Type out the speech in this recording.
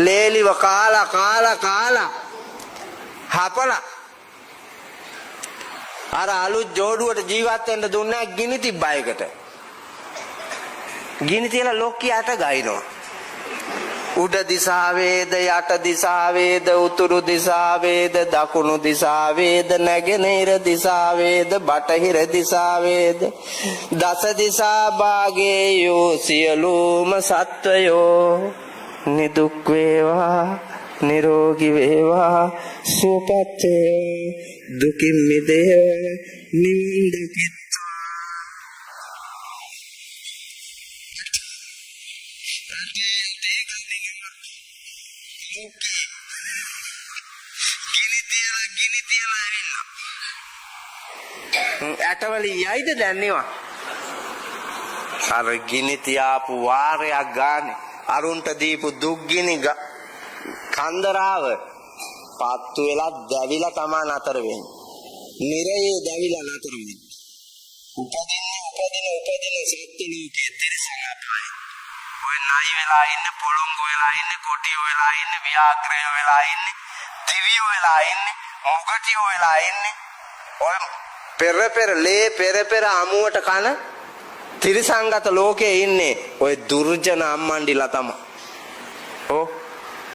ලේලිව කාලා හපලා අර අලුත් ජෝඩුවට ජීවත් වෙන්න දුන්නා ගිනි තිබ්බයකට. ගිනි තියලා ලොක්කියට ගයිනවා. උඩ දිසාවේද යට දිසාවේද උතුරු දිසාවේද දකුණු දිසාවේද නැගෙනහිර දිසාවේද බටහිර දිසාවේද දස දිසා භාගයෝ සියලුම සත්වයෝ නිදුක් වේවා නිරෝගී වේවා සුවපත් වේවා දුකින් මිදේවා නිවන් දකිත්වා. ගිනි තියලා ඇවිල්ලා ඇටවලි යයිද දැන්නේවා. අර ගිනි තියාපු වාරයක් ගානේ අරුන්ට දීපු දුක්ගිනි කන්දරාව පත්තු වෙලා දැවිලා තමා නතර වෙන්නේ. නිරයේ දැවිලා නතර වෙන්නේ. උපදින සත්ත්ව ලෝකයේ තිරසං අපායේ. ඔය නයි වෙලා ඉන්නේ, පොළොංගු වෙලා ඉන්නේ, කොටියෝ වෙලා ඉන්නේ, ව්‍යාග්‍රයෝ වෙලා ඉන්නේ, දිවියෝ වෙලා ඉන්නේ, මොගටියෝ වෙලා ඉන්නේ. ඔය පෙර අමුවට කන තිරසංගත ලෝකයේ ඉන්නේ ඔය දුර්ජන අම්මන්ඩිලා තමයි. ඔව්